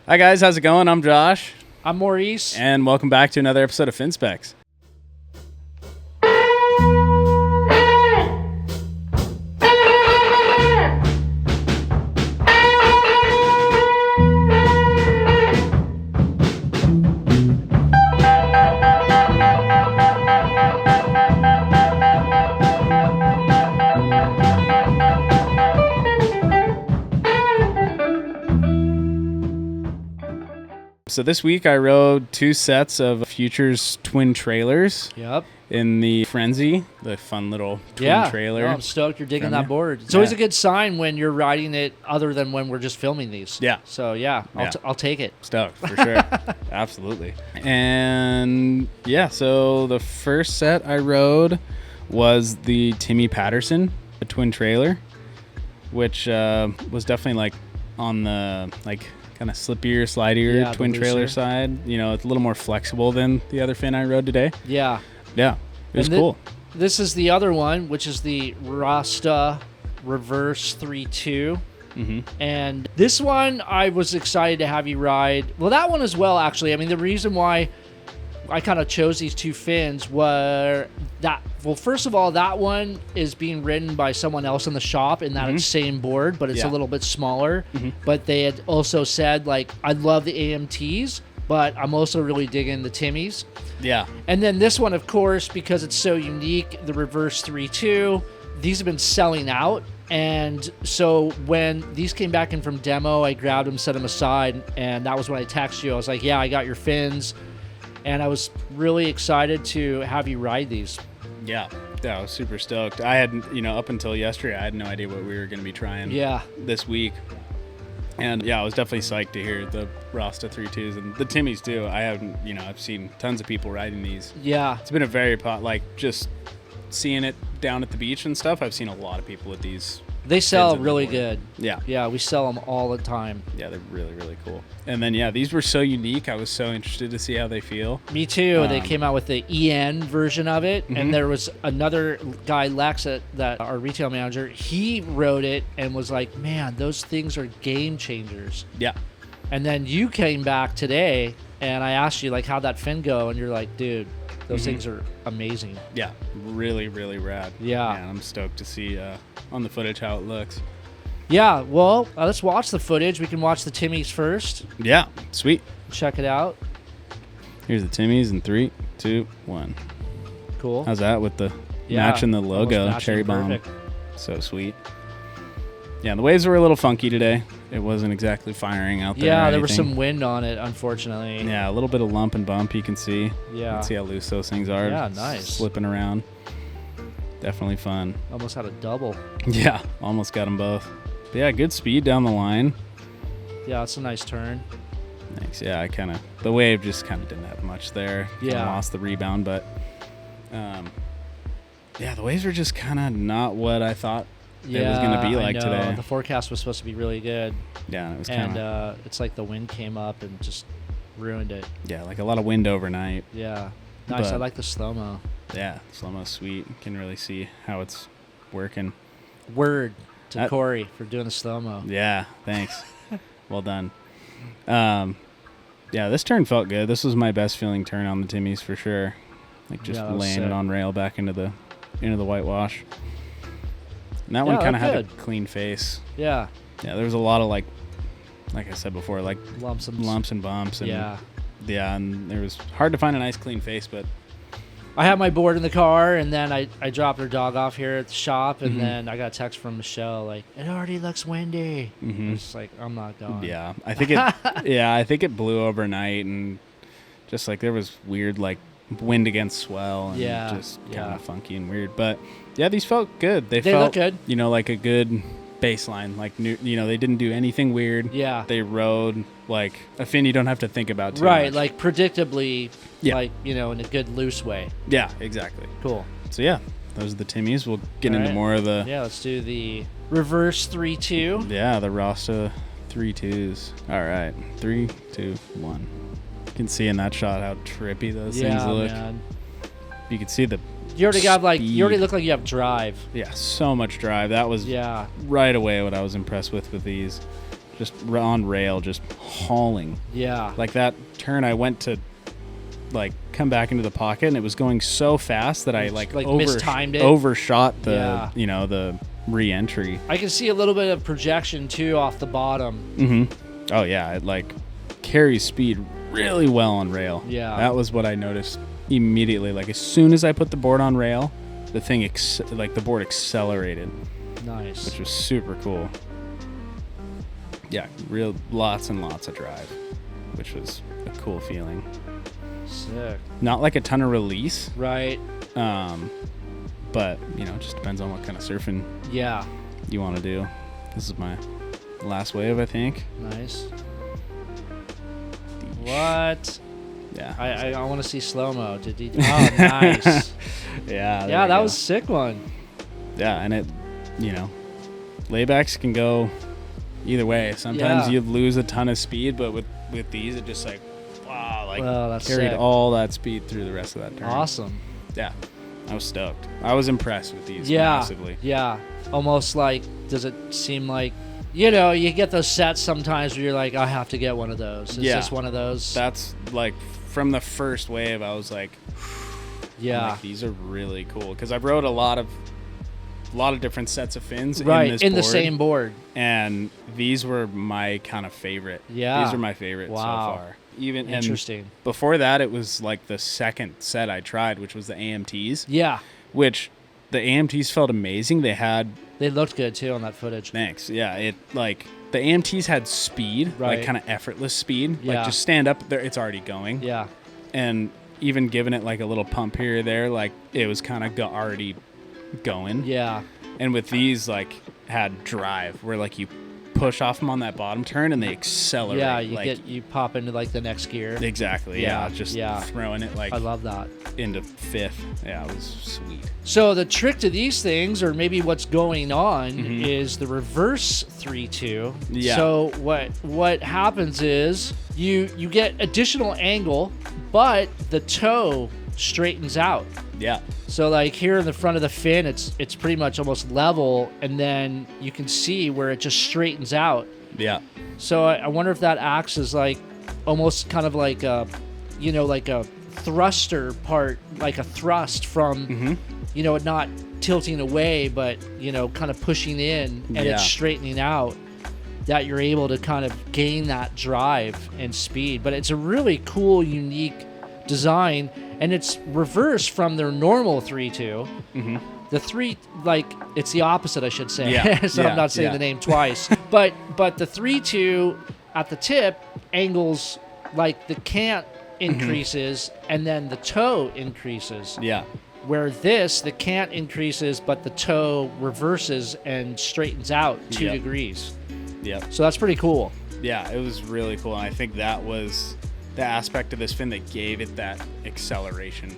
Hi guys, how's it going? I'm Josh. I'm Maurice. And welcome back to another episode of FIN SPEX. So this week I rode two sets of Futures twin trailers. Yep. In the Frenzy, the fun little twin trailer. Yeah, I'm stoked you're digging that board. It's always a good sign when you're riding it other than when we're just filming these. Yeah. So, I'll take it. Stoked, for sure. Absolutely. And, yeah, so the first set I rode was the T.Patterson, a twin trailer, which was definitely, like, on the, like, kind of slippier, slidier twin trailer side. You know, it's a little more flexible than the other fin I rode today. Yeah. Yeah. It was cool. This is the other one, which is the Rasta Reverse 3.2. Mm-hmm. And this one, I was excited to have you ride. Well, that one as well, actually. I mean, the reason why I kind of chose these two fins were that, well, first of all, that one is being ridden by someone else in the shop in that same board, but it's a little bit smaller. Mm-hmm. But they had also said, like, I love the AMTs, but I'm also really digging the Timmys. Yeah. And then this one, of course, because it's so unique, the Reverse 3.2, these have been selling out. And so when these came back in from demo, I grabbed them, set them aside, and that was when I texted you. I was like, yeah, I got your fins. And I was really excited to have you ride these. Yeah, I was super stoked. I had, up until yesterday, I had no idea what we were going to be trying this week. And yeah, I was definitely psyched to hear the Rosta 3.2s and the Timmys too. I haven't, I've seen tons of people riding these. Yeah. It's been a very, just seeing it down at the beach and stuff, I've seen a lot of people with these. They sell really good. Yeah. Yeah, we sell them all the time. Yeah, they're really, really cool. And then, these were so unique. I was so interested to see how they feel. Me too. They came out with the EN version of it. Mm-hmm. And there was another guy, Lex, that our retail manager, he rode it and was like, man, those things are game changers. Yeah. And then you came back today and I asked you, like, how'd that fin go? And you're like, dude, those things are amazing. Yeah, really, really rad. Yeah. Man, I'm stoked to see on the footage how it looks. Yeah, well, let's watch the footage. We can watch the Timmys first. Yeah, sweet. Check it out. Here's the Timmys in 3, 2, 1. Cool. How's that with the matching the logo, cherry bomb? So sweet. Yeah, the waves were a little funky today. It wasn't exactly firing out there. Yeah, there was some wind on it, unfortunately. Yeah, a little bit of lump and bump you can see. Yeah. You can see how loose those things are. Yeah, nice. Slipping around. Definitely fun. Almost had a double. Yeah, almost got them both. But yeah, good speed down the line. Yeah, it's a nice turn. Thanks. Yeah, the wave just kind of didn't have much there. Yeah. Lost the rebound, but the waves were just kind of not what I thought it was going to be like today. The forecast was supposed to be really good. Yeah, it was kind of. And it's like the wind came up and just ruined it. Yeah, like a lot of wind overnight. Yeah. Nice. I like the slow-mo. Yeah, slow-mo's sweet. You can really see how it's working. Word to Kory for doing the slow-mo. Yeah, thanks. Well done. Yeah, this turn felt good. This was my best feeling turn on the Timmys for sure. Like just laying it on rail back into the whitewash. And that one kind of had a clean face. Yeah. Yeah, there was a lot of like I said before, like lumps and bumps. And, yeah, and it was hard to find a nice clean face, but I had my board in the car, and then I dropped her dog off here at the shop, and then I got a text from Michelle like, it already looks windy. Mm-hmm. It's like, I'm not going. Yeah, I think it blew overnight, and just like there was weird like wind against swell, and just kind of funky and weird. But yeah, these felt good. They felt look good. Like a good baseline. Like they didn't do anything weird. Yeah, they rode like a fin you don't have to think about too much. Much. Like predictably. Yeah. Like, in a good loose way. Yeah, exactly. Cool. So yeah, those are the Timmys. We'll get into more of the. Yeah, let's do the Reverse 3.2. Yeah, the Rosta 3.2s. All right, 3, 2, 1. You can see in that shot how trippy those things look. Man. You can see the. You already look like you have drive. Yeah, so much drive. That was right away what I was impressed with these. just on rail, just hauling. Yeah. Like that turn, I went to like come back into the pocket, and it was going so fast that I mistimed it. Overshot the the re-entry. I can see a little bit of projection too off the bottom. Mm-hmm. Oh yeah, it like carries speed really well on rail. Yeah. That was what I noticed immediately. Like as soon as I put the board on rail, the thing the board accelerated. Nice. Which was super cool. Yeah, lots and lots of drive, which was a cool feeling. Sick. Not like a ton of release. Right. But it just depends on what kind of surfing you want to do. This is my last wave, I think. Nice. What? Yeah. I want to see slow-mo. Oh, nice. Yeah. Yeah, that was a sick one. Yeah, and it, laybacks can go either way. Sometimes you lose a ton of speed, but with these, it just that's carried sick. all that speed through the rest of that turn. Awesome. Yeah. I was stoked. I was impressed with these massively. Yeah. Almost like, does it seem like, you get those sets sometimes where you're like, I have to get one of those. Is this one of those? That's like, from the first wave, I was like, yeah, these are really cool. Because I've rode a lot of different sets of fins in the same board. And these were my kind of favorite. Yeah. These are my favorite so far. Even interesting. And before that, it was like the second set I tried, which was the AMTs. Yeah. Which the AMTs felt amazing. They looked good too on that footage. Thanks. Yeah. It like the AMTs had speed, like kind of effortless speed. Yeah. Like just stand up there, it's already going. Yeah. And even giving it like a little pump here or there, like it was kind of already going. Yeah. And with these, like had drive where like you push off them on that bottom turn and they accelerate. Yeah, you pop into like the next gear. Exactly. Yeah. Just throwing it like I love that. Into fifth. Yeah, it was sweet. So the trick to these things, or maybe what's going on, is the reverse 3-2. Yeah. So what happens is you get additional angle, but the toe straightens out. Yeah. So like here in the front of the fin, it's pretty much almost level, and then you can see where it just straightens out. Yeah. So I wonder if that acts as like almost kind of like a, like a thruster part, like a thrust from, it not tilting away, but kind of pushing in, and it's straightening out. That you're able to kind of gain that drive and speed. But it's a really cool, unique design. And it's reversed from their normal 3-2. The 3, it's the opposite, I should say. Yeah. So I'm not saying the name twice. But the 3-2 at the tip angles, like the cant increases and then the toe increases. Yeah. Where the cant increases, but the toe reverses and straightens out 2 degrees. Yep. So that's pretty cool. Yeah, it was really cool. And I think that was the aspect of this fin that gave it that acceleration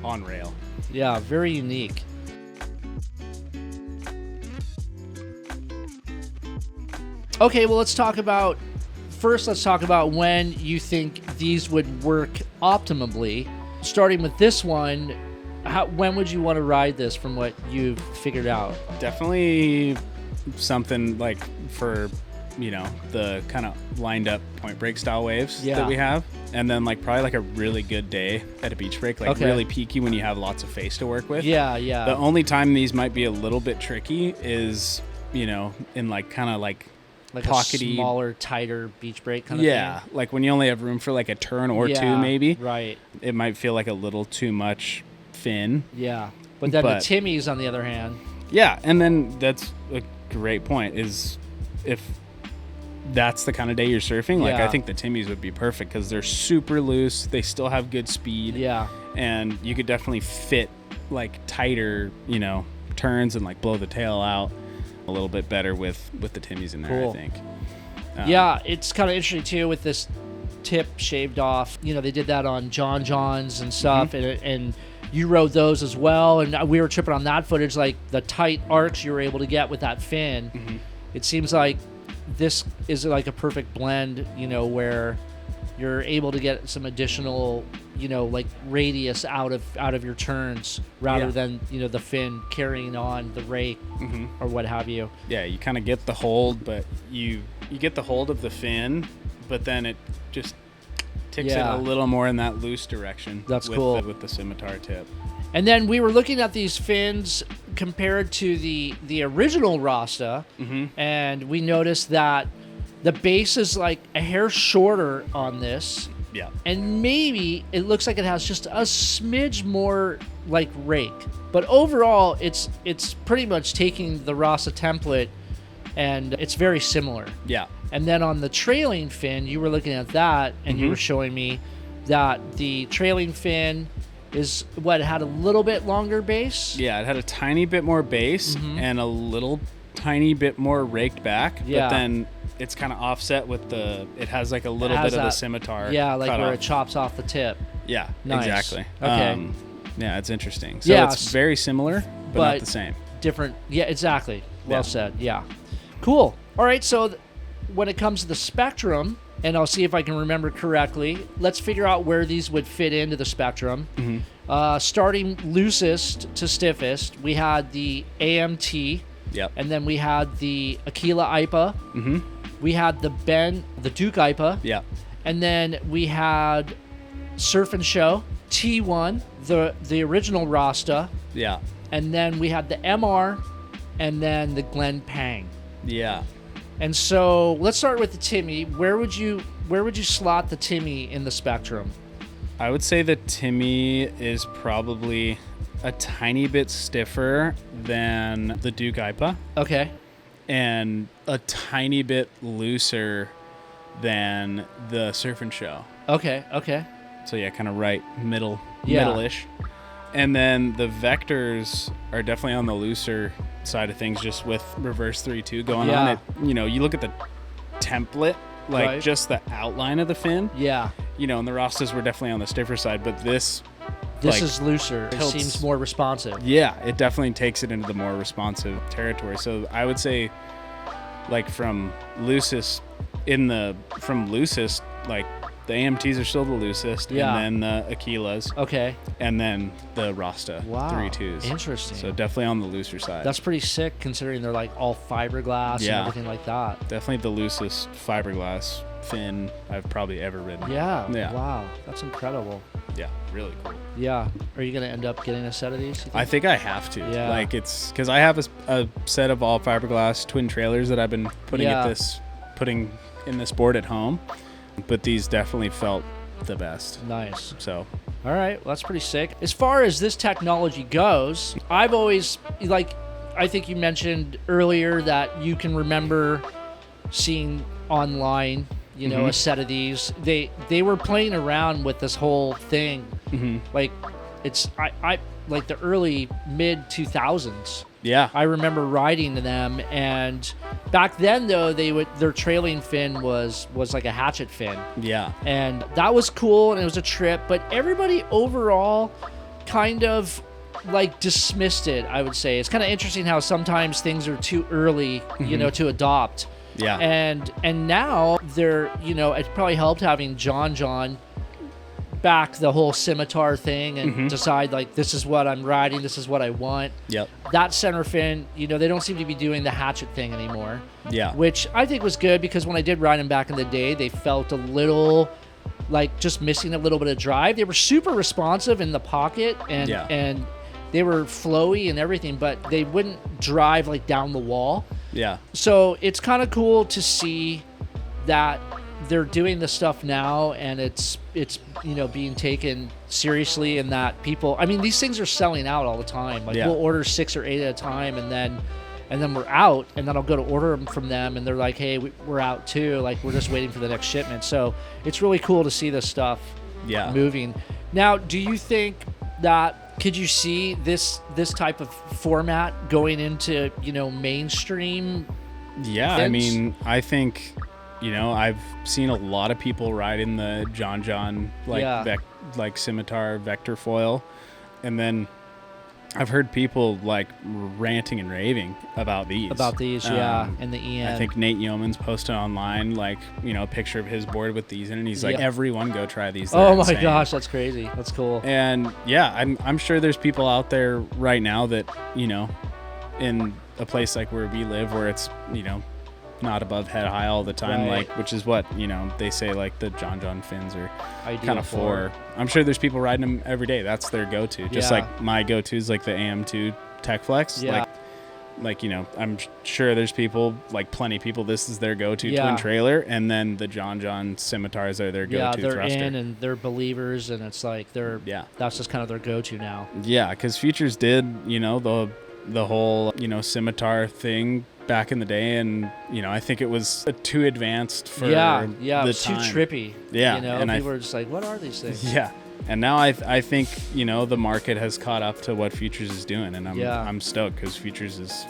on rail. Yeah, very unique. Okay, well, let's talk about when you think these would work optimally. Starting with this one, when would you want to ride this from what you've figured out? Definitely something like for the kind of lined up point break style waves that we have. And then probably a really good day at a beach break, really peaky when you have lots of face to work with. Yeah. The only time these might be a little bit tricky is, in kind of like pockety, a smaller, tighter beach break kind of thing. Yeah, like when you only have room for a turn or two maybe. Right. It might feel like a little too much fin. Yeah. But then the Timmys, on the other hand. Yeah, and then that's a great point is if that's the kind of day you're surfing, I think the Timmys would be perfect because they're super loose. They still have good speed. Yeah. And you could definitely fit tighter, turns and blow the tail out a little bit better with the Timmys in there, I think. Yeah, it's kind of interesting too with this tip shaved off. They did that on John's and stuff, and you rode those as well. And we were tripping on that footage, the tight arcs you were able to get with that fin. It seems like this is a perfect blend, where you're able to get some additional, like radius out of your turns rather than, the fin carrying on the rake or what have you. Yeah, you kind of get the hold, but you get the hold of the fin, but then it just takes it a little more in that loose direction. That's cool. With the scimitar tip. And then we were looking at these fins compared to the original Rosta, and we noticed that the base is like a hair shorter on this. Yeah. And maybe it looks like it has just a smidge more like rake. But overall, it's pretty much taking the Rosta template, and it's very similar. Yeah. And then on the trailing fin, you were looking at that, and you were showing me that the trailing fin is what, it had a little bit longer base? Yeah, it had a tiny bit more base and a little tiny bit more raked back. Yeah. But then it's kind of offset with it has like a little bit of the scimitar. Yeah, like where off. it chops off the tip. Yeah, Nice. exactly. Okay. Yeah, it's interesting. So Yeah, it's very similar, but not the same. Different. Yeah, exactly. Well Yeah. said. Yeah. Cool. All right, so when it comes to the spectrum, and I'll see if I can remember correctly, let's figure out where these would fit into the spectrum. Starting loosest to stiffest, we had the AMT. Yep. And then we had the Aquila IPA. We had the Duke IPA. Yeah. And then we had Surf and Show, T1, the original Rosta. Yeah. And then we had the MR, and then the Glen Pang. Yeah. And so let's start with the Timmy. Where would you slot the Timmy in the spectrum? I would say the Timmy is probably a tiny bit stiffer than the Duke IPA. Okay. And a tiny bit looser than the Surf and Show. Okay. So yeah, kind of right middle, Yeah. middle-ish. And then the vectors are definitely on the looser side of things, just with reverse 3-2 going on. It, you look at the template, like Right. just the outline of the fin. Yeah. And the Rostas were definitely on the stiffer side, but this is looser. It seems more responsive. Yeah, it definitely takes it into the more responsive territory. So I would say, like from loosest, like the AMTs are still the loosest, Yeah. and then the Aquilas, Okay. and then the Rosta Wow. 3-2s. Interesting. So definitely on the looser side. That's pretty sick considering they're like all fiberglass and everything like that. Definitely the loosest fiberglass fin I've probably ever ridden. Yeah. Yeah. Wow. That's incredible. Yeah, really cool. Yeah. Are you going to end up getting a set of these? you think? I think I have to. Yeah. Like it's because I have a set of all fiberglass twin trailers that I've been putting in this board at home, but these definitely felt the best. Nice. So, All right. Well, that's pretty sick. As far as this technology goes, I've always, I think you mentioned earlier that you can remember seeing online, a set of these. They were playing around with this whole thing. Like it's, I like the early mid 2000s. yeah. I remember riding them, and back then though their trailing fin was like a hatchet fin, Yeah. and that was cool and it was a trip. But everybody overall kind of like dismissed it. I would say it's kind of interesting how sometimes things are too early, to adopt. Yeah. And now they're it probably helped having John back the whole scimitar thing and decide like, this is what I'm riding, this is what I want. Yep. That center fin, they don't seem to be doing the hatchet thing anymore. Yeah. Which I think was good, because when I did ride them back in the day, they felt a little like just missing a little bit of drive. They were super responsive in the pocket and they were flowy and everything, but they wouldn't drive like down the wall. Yeah. So it's kind of cool to see that they're doing this stuff now, and it's being taken seriously, and that people, I mean, these things are selling out all the time. Like we'll order 6 or 8 at a time, and then we're out, and then I'll go to order them from them, and they're like, hey, we're out too. Like, we're just waiting for the next shipment. So it's really cool to see this stuff moving. Now, do you think that, could you see this type of format going into, mainstream? Yeah. fins? I mean, I think, I've seen a lot of people ride in the John like scimitar vector foil, and then I've heard people like ranting and raving about these. Yeah, and the EN. I think Nate Yeoman's posted online, like, a picture of his board with these in it, and he's like, everyone go try these. They're oh my insane. gosh, that's crazy. That's cool. And yeah, I'm sure there's people out there right now that, in a place like where we live, where it's, not above head high all the time, Right. like, which is what, they say, like, the John fins are Ideal kind of for. I'm sure there's people riding them every day. That's their go-to. Just like my go-to is like the AM2 Tech Flex. Yeah. Like, I'm sure there's people, like plenty of people, this is their go-to Yeah. twin trailer, and then the John Scimitars are their go-to they're thruster. in and they're believers, and it's like that's just kind of their go-to now. Yeah, because Futures did, the whole, scimitar thing back in the day, and I think it was too advanced for it the was time. too trippy. Yeah, and people were just like, what are these things? Yeah, and now I think the market has caught up to what Futures is doing, and I'm stoked because Futures is,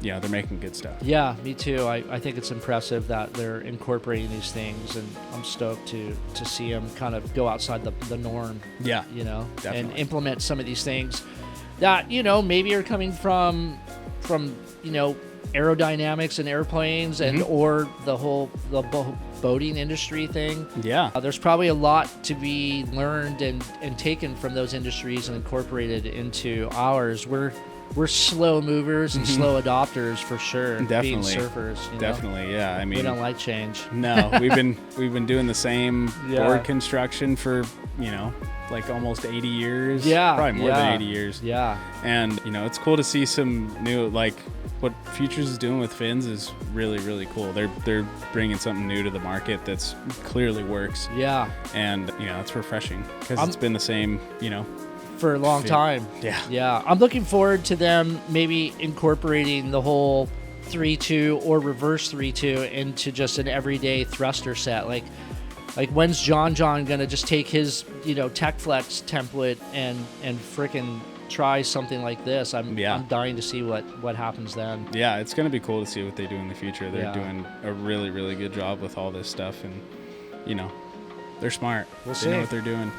they're making good stuff. Yeah, me too. I think it's impressive that they're incorporating these things, and I'm stoked to see them kind of go outside the norm. Yeah, and implement some of these things that maybe are coming from aerodynamics and airplanes and or the whole boating industry thing. Yeah, there's probably a lot to be learned and taken from those industries and incorporated into ours. We're slow movers and slow adopters for sure. Definitely, being surfers. Definitely, yeah. I mean, we don't like change. No, we've been doing the same board construction for like almost 80 years. Yeah, probably more than 80 years. Yeah, and it's cool to see some new, like, what Futures is doing with fins is really, really cool. They're bringing something new to the market that's clearly works. Yeah, and it's refreshing because it's been the same, for a long time. Yeah. I'm looking forward to them maybe incorporating the whole 3.2 or reverse 3.2 into just an everyday thruster set. Like when's John gonna just take his Tech Flex template and frickin' try something like this? I'm dying to see what happens then. Yeah, it's gonna be cool to see what they do in the future. They're doing a really, really good job with all this stuff, and they're smart. They know what they're doing.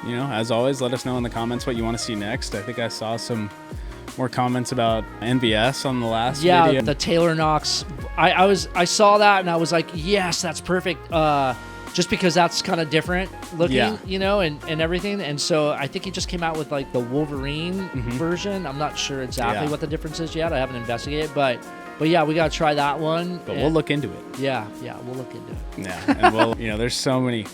As always, let us know in the comments what you want to see next. I think I saw some more comments about NVS on the last video. Yeah, the Taylor Knox. I saw that and I was like, yes, that's perfect. Just because that's kind of different looking, and everything. And so I think he just came out with like the Wolverine version. I'm not sure exactly what the difference is yet. I haven't investigated, but yeah, we got to try that one. But we'll look into it. Yeah, we'll look into it. Yeah, and we'll, there's so many.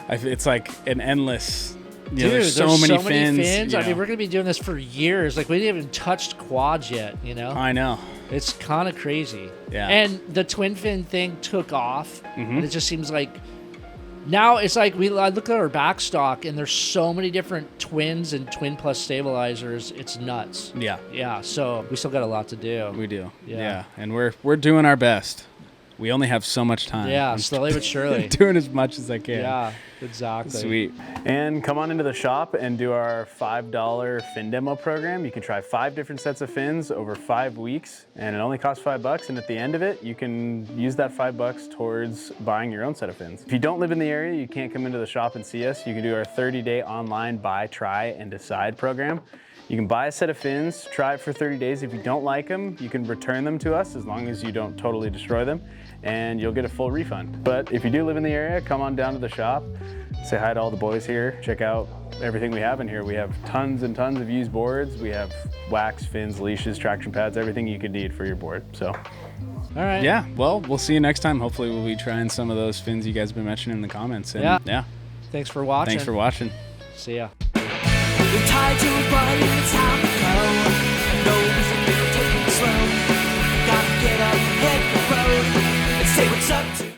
It's like an endless. Dude, there's so many fins. I mean, we're gonna be doing this for years. Like, we didn't even touched quads yet. I know. It's kind of crazy. Yeah. And the twin fin thing took off, and it just seems like now it's like I look at our backstock, and there's so many different twins and twin plus stabilizers. It's nuts. Yeah. Yeah. So we still got a lot to do. We do. Yeah. And we're doing our best. We only have so much time. Yeah, slowly but surely. Doing as much as I can. Yeah, exactly. Sweet. And come on into the shop and do our $5 fin demo program. You can try 5 different sets of fins over 5 weeks, and it only costs $5. And at the end of it, you can use that $5 towards buying your own set of fins. If you don't live in the area, you can't come into the shop and see us. You can do our 30-day online buy, try, and decide program. You can buy a set of fins, try it for 30 days. If you don't like them, you can return them to us as long as you don't totally destroy them, and you'll get a full refund. But if you do live in the area, come on down to the shop, say hi to all the boys here, check out everything we have in here. We have tons and tons of used boards. We have wax, fins, leashes, traction pads, everything you could need for your board. So, all right. Yeah, well, we'll see you next time. Hopefully we'll be trying some of those fins you guys have been mentioning in the comments. And yeah. Thanks for watching. See ya. We're tied to a button, it's how we go.